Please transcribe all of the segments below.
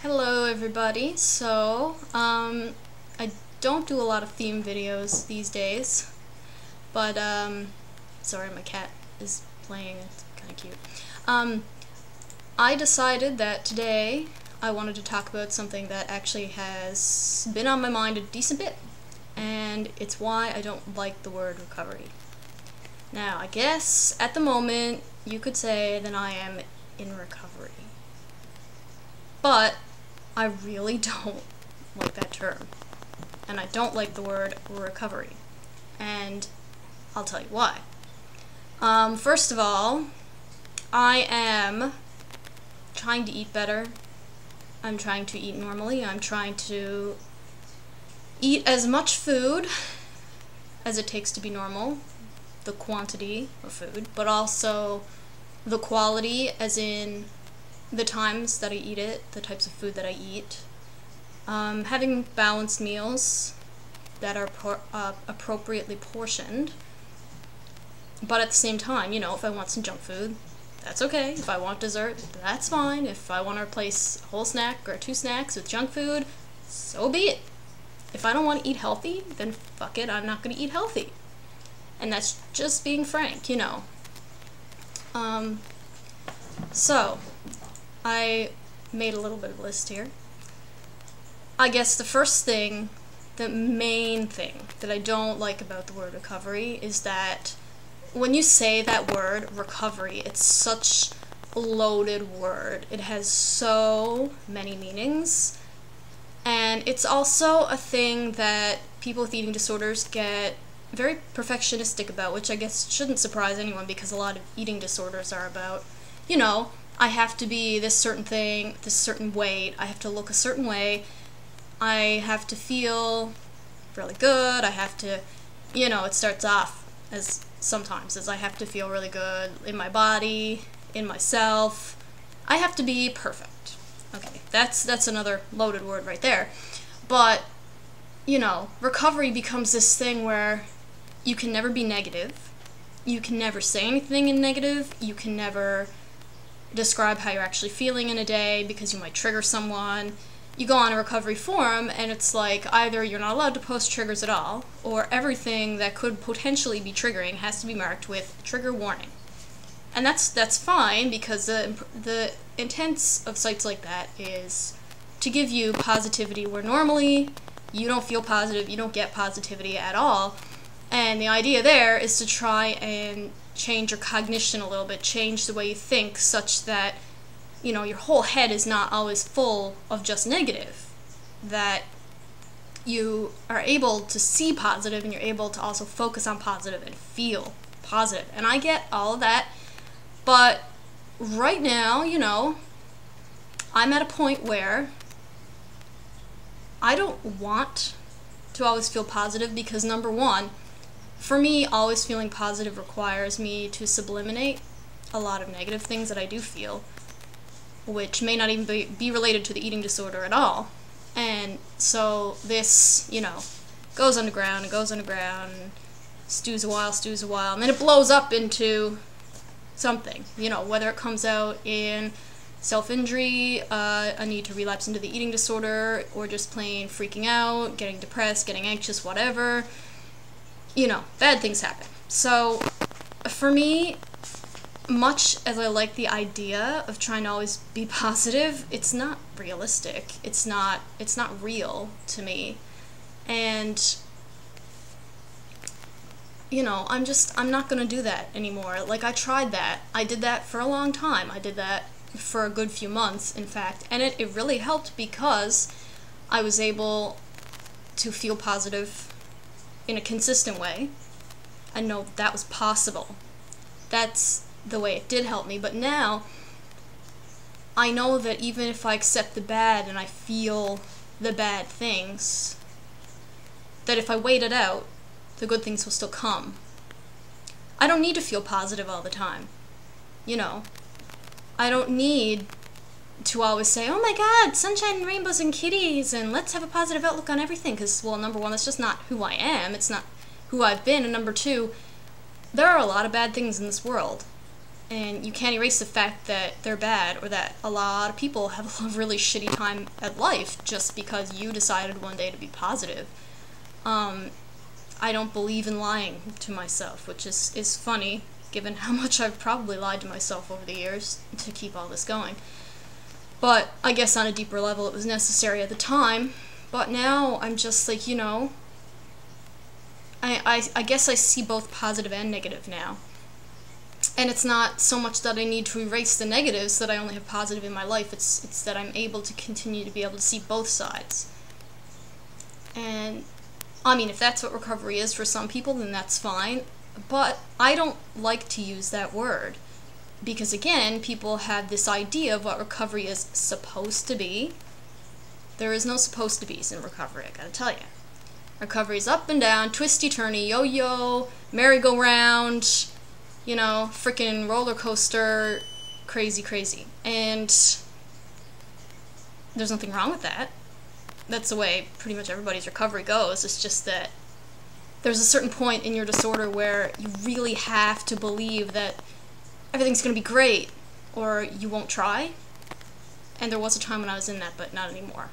Hello everybody. I don't do a lot of theme videos these days, but sorry, my cat is playing, it's kind of cute. I decided that today I wanted to talk about something that actually has been on my mind a decent bit, and it's why I don't like the word recovery. Now, I guess at the moment you could say that I am in recovery, but I really don't like that term, and I don't like the word recovery, and I'll tell you why. First of all, I am trying to eat better. I'm trying to eat normally. I'm trying to eat as much food as it takes to be normal, the quantity of food, but also the quality, as in the times that I eat it, the types of food that I eat. Having balanced meals that are appropriately portioned, but at the same time, if I want some junk food, that's okay. If I want dessert, that's fine. If I want to replace a whole snack or 2 snacks with junk food, so be it. If I don't want to eat healthy, then fuck it, I'm not going to eat healthy. And that's just being frank, So, I made a little bit of a list here. I guess the main thing that I don't like about the word recovery is that when you say that word, recovery, it's such a loaded word. It has so many meanings, and it's also a thing that people with eating disorders get very perfectionistic about, which I guess shouldn't surprise anyone, because a lot of eating disorders are about, I have to be this certain thing, this certain weight, I have to look a certain way, I have to feel really good, I have to, it starts off as sometimes as I have to feel really good in my body, in myself, I have to be perfect. Okay, that's another loaded word right there. But, recovery becomes this thing where you can never be negative, you can never say anything in negative, you can never describe how you're actually feeling in a day because you might trigger someone. You go on a recovery forum and it's like either you're not allowed to post triggers at all, or everything that could potentially be triggering has to be marked with trigger warning. And that's fine, because the intent of sites like that is to give you positivity where normally you don't feel positive, you don't get positivity at all. And the idea there is to try and change your cognition a little bit, change the way you think, such that, your whole head is not always full of just negative, that you are able to see positive and you're able to also focus on positive and feel positive. And I get all of that, but right now, I'm at a point where I don't want to always feel positive, because number one, for me, always feeling positive requires me to subliminate a lot of negative things that I do feel, which may not even be related to the eating disorder at all. And so this, goes underground and goes underground, and stews a while, and then it blows up into something, whether it comes out in self-injury, a need to relapse into the eating disorder, or just plain freaking out, getting depressed, getting anxious, whatever. Bad things happen. So, for me, much as I like the idea of trying to always be positive, it's not realistic. It's not real to me. And, I'm not gonna do that anymore. Like, I tried that. I did that for a long time. I did that for a good few months, in fact. And it really helped, because I was able to feel positive in a consistent way. I know that was possible. That's the way it did help me. But now, I know that even if I accept the bad and I feel the bad things, that if I wait it out, the good things will still come. I don't need to feel positive all the time. I don't need to always say, oh my god, sunshine and rainbows and kitties, and let's have a positive outlook on everything, because, well, number one, that's just not who I am, it's not who I've been, and number two, there are a lot of bad things in this world, And you can't erase the fact that they're bad, or that a lot of people have a really shitty time at life just because you decided one day to be positive. I don't believe in lying to myself, which is funny, given how much I've probably lied to myself over the years to keep all this going. But I guess on a deeper level it was necessary at the time. But now I'm just like, you know, I guess I see both positive and negative now. And it's not so much that I need to erase the negatives, that I only have positive in my life. It's that I'm able to continue to be able to see both sides. And, I mean, if that's what recovery is for some people, then that's fine. But I don't like to use that word. Because, again, people have this idea of what recovery is supposed to be. There is no supposed to be's in recovery, I gotta tell you. Recovery's up and down, twisty-turny, yo-yo, merry-go-round, you know, frickin' roller coaster, crazy, crazy. And there's nothing wrong with that. That's the way pretty much everybody's recovery goes. It's just that there's a certain point in your disorder where you really have to believe that everything's gonna be great, or you won't try. And there was a time when I was in that, but not anymore.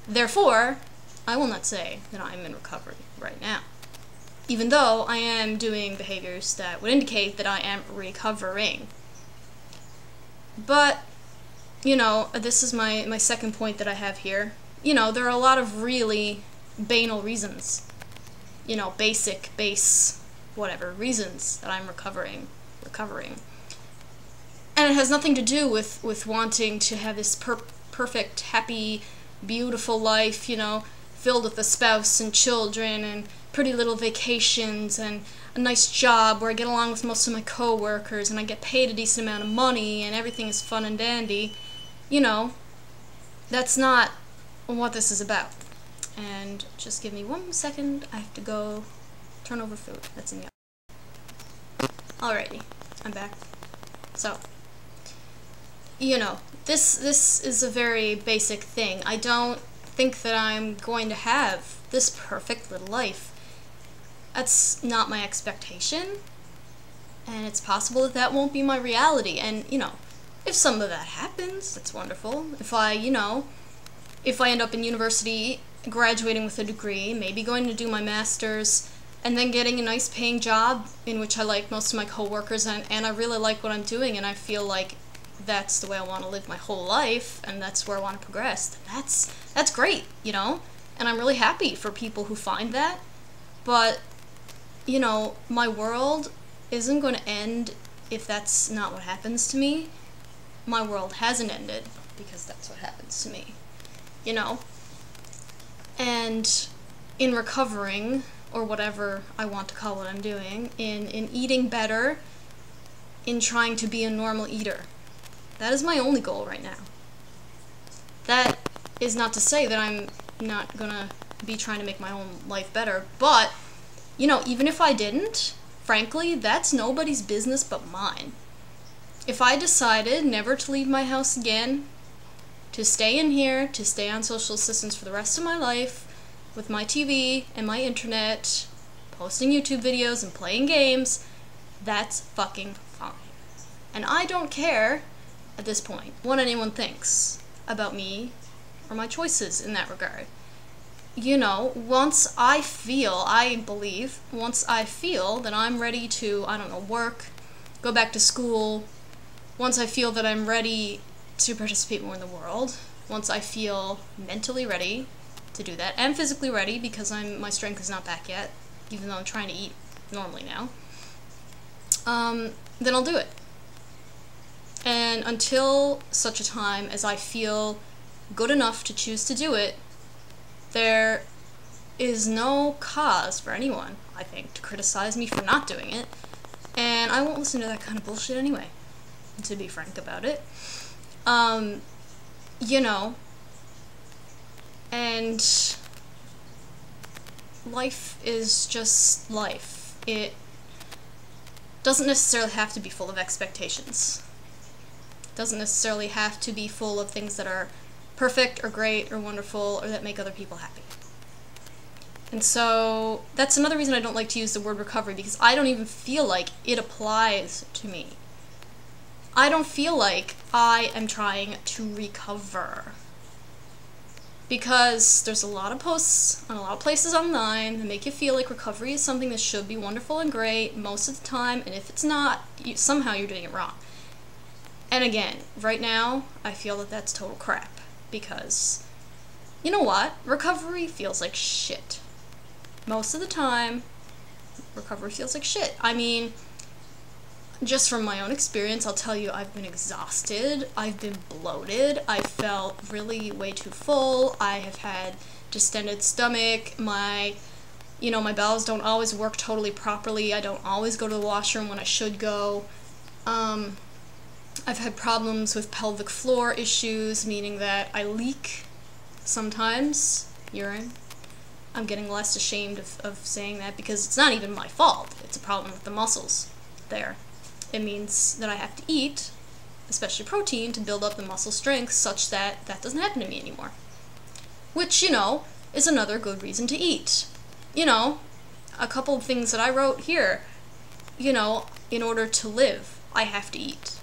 Therefore, I will not say that I'm in recovery right now, even though I am doing behaviors that would indicate that I am recovering. But, you know, this is my second point that I have here. You know, there are a lot of really banal reasons, you know, base, whatever, reasons that I'm recovering. And it has nothing to do with wanting to have this perfect, happy, beautiful life, you know, filled with a spouse and children and pretty little vacations and a nice job where I get along with most of my co-workers and I get paid a decent amount of money and everything is fun and dandy. You know, that's not what this is about. And just give me 1 second, I have to go turn over food that's in the oven. Alrighty, I'm back. So, you know, this is a very basic thing. I don't think that I'm going to have this perfect little life. That's not my expectation, and it's possible that that won't be my reality. And, you know, if some of that happens, that's wonderful. If I end up in university, graduating with a degree, maybe going to do my master's, and then getting a nice paying job in which I like most of my coworkers, and I really like what I'm doing, and I feel like that's the way I want to live my whole life, and that's where I want to progress, then that's great, you know? And I'm really happy for people who find that. But, you know, my world isn't going to end if that's not what happens to me. My world hasn't ended because that's what happens to me, you know? And in recovering, or whatever I want to call what I'm doing, in eating better, in trying to be a normal eater, that is my only goal right now. That is not to say that I'm not gonna be trying to make my own life better, but, you know, even if I didn't, frankly, that's nobody's business but mine. If I decided never to leave my house again, to stay in here, to stay on social assistance for the rest of my life, with my TV and my internet, posting YouTube videos and playing games, that's fucking fine. And I don't care, at this point, what anyone thinks about me or my choices in that regard. You know, once I feel that I'm ready to, I don't know, work, go back to school, once I feel that I'm ready to participate more in the world, once I feel mentally ready to do that, and physically ready, because my strength is not back yet, even though I'm trying to eat normally now, then I'll do it. And until such a time as I feel good enough to choose to do it, there is no cause for anyone, I think, to criticize me for not doing it, and I won't listen to that kind of bullshit anyway, to be frank about it. You know, and life is just life. It doesn't necessarily have to be full of expectations. It doesn't necessarily have to be full of things that are perfect or great or wonderful or that make other people happy. And so that's another reason I don't like to use the word recovery, because I don't even feel like it applies to me. I don't feel like I am trying to recover. Because there's a lot of posts on a lot of places online that make you feel like recovery is something that should be wonderful and great most of the time, and if it's not, somehow you're doing it wrong. And again, right now, I feel that that's total crap, because, you know what? Recovery feels like shit. Most of the time, recovery feels like shit. I mean, just from my own experience, I'll tell you, I've been exhausted, I've been bloated, I felt really way too full, I have had distended stomach, my bowels don't always work totally properly, I don't always go to the washroom when I should go. I've had problems with pelvic floor issues, meaning that I leak sometimes urine. I'm getting less ashamed of saying that because it's not even my fault. It's a problem with the muscles there. It means that I have to eat, especially protein, to build up the muscle strength such that that doesn't happen to me anymore. Which, is another good reason to eat. A couple of things that I wrote here. In order to live, I have to eat.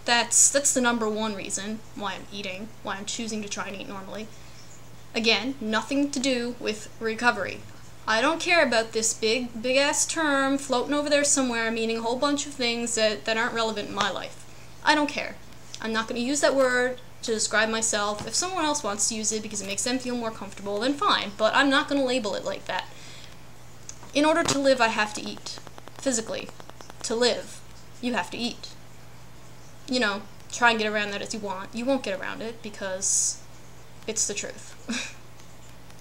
That's the number one reason why I'm eating, why I'm choosing to try and eat normally. Again, nothing to do with recovery. I don't care about this big ass term floating over there somewhere meaning a whole bunch of things that aren't relevant in my life. I don't care. I'm not going to use that word to describe myself. If someone else wants to use it because it makes them feel more comfortable, then fine, but I'm not going to label it like that. In order to live, I have to eat. Physically. To live, you have to eat. Try and get around that as you want. You won't get around it because it's the truth.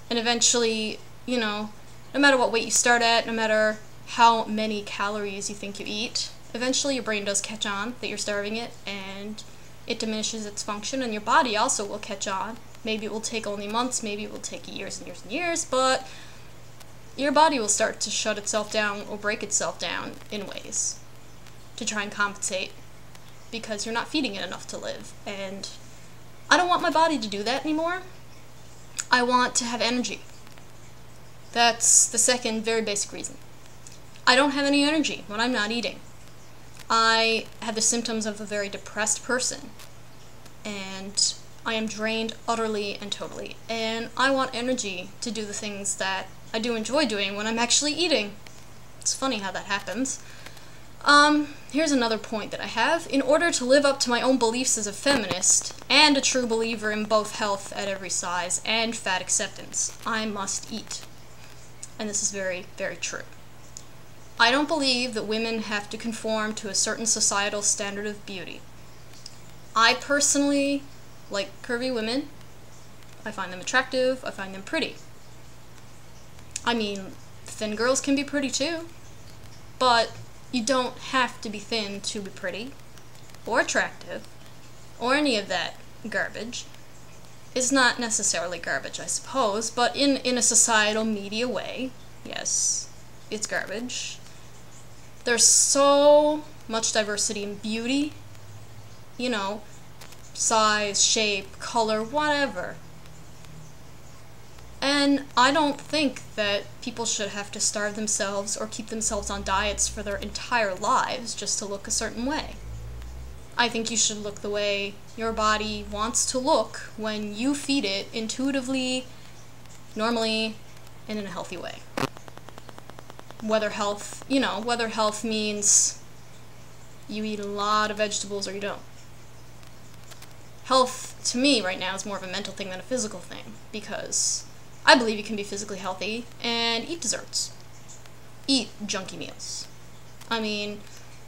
And eventually, no matter what weight you start at, no matter how many calories you think you eat, eventually your brain does catch on that you're starving it, and it diminishes its function, and your body also will catch on. Maybe it will take only months, maybe it will take years and years and years, but your body will start to shut itself down or break itself down in ways to try and compensate because you're not feeding it enough to live. And I don't want my body to do that anymore. I want to have energy. That's the second very basic reason. I don't have any energy when I'm not eating. I have the symptoms of a very depressed person, and I am drained utterly and totally, and I want energy to do the things that I do enjoy doing when I'm actually eating. It's funny how that happens. Here's another point that I have. In order to live up to my own beliefs as a feminist, and a true believer in both health at every size and fat acceptance, I must eat. And this is very, very true. I don't believe that women have to conform to a certain societal standard of beauty. I personally like curvy women. I find them attractive. I find them pretty. I mean, thin girls can be pretty too, but you don't have to be thin to be pretty, or attractive, or any of that garbage. It's not necessarily garbage, I suppose, but in a societal media way, yes, it's garbage. There's so much diversity in beauty, size, shape, color, whatever. And I don't think that people should have to starve themselves or keep themselves on diets for their entire lives just to look a certain way. I think you should look the way your body wants to look when you feed it intuitively, normally, and in a healthy way. Whether health means you eat a lot of vegetables or you don't. Health, to me, right now, is more of a mental thing than a physical thing, because I believe you can be physically healthy and eat desserts. Eat junky meals. I mean,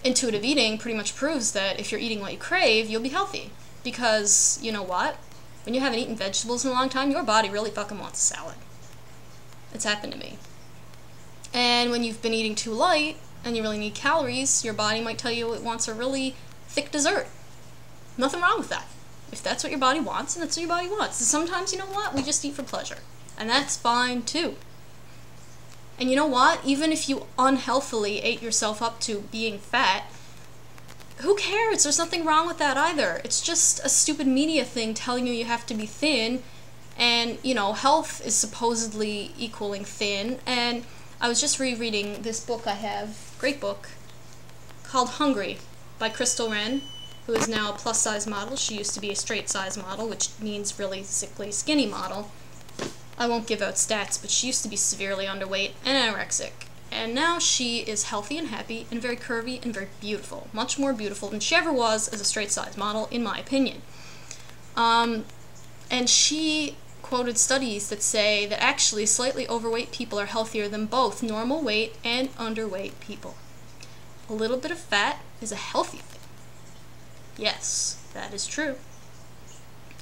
intuitive eating pretty much proves that if you're eating what you crave, you'll be healthy. Because, you know what? When you haven't eaten vegetables in a long time, your body really fucking wants a salad. It's happened to me. And when you've been eating too light, and you really need calories, your body might tell you it wants a really thick dessert. Nothing wrong with that. If that's what your body wants, and that's what your body wants. And sometimes, you know what? We just eat for pleasure. And that's fine, too. And you know what? Even if you unhealthily ate yourself up to being fat, who cares? There's nothing wrong with that either. It's just a stupid media thing telling you have to be thin, and, health is supposedly equaling thin. And I was just rereading this book I have, great book, called Hungry by Crystal Wren, who is now a plus-size model. She used to be a straight-size model, which means really sickly, skinny model. I won't give out stats, but she used to be severely underweight and anorexic. And now she is healthy and happy and very curvy and very beautiful. Much more beautiful than she ever was as a straight-size model, in my opinion. And she quoted studies that say that actually slightly overweight people are healthier than both normal weight and underweight people. A little bit of fat is a healthy thing. Yes, that is true.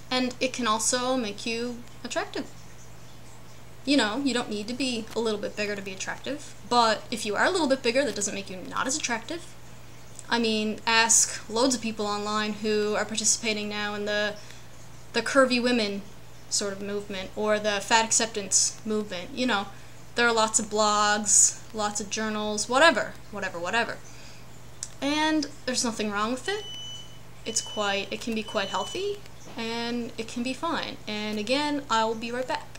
And it can also make you attractive. You know, you don't need to be a little bit bigger to be attractive, but if you are a little bit bigger, that doesn't make you not as attractive. I mean, ask loads of people online who are participating now in the curvy women sort of movement, or the fat acceptance movement. You know, there are lots of blogs, lots of journals, whatever. And there's nothing wrong with it. It can be quite healthy, and it can be fine. And again, I will be right back.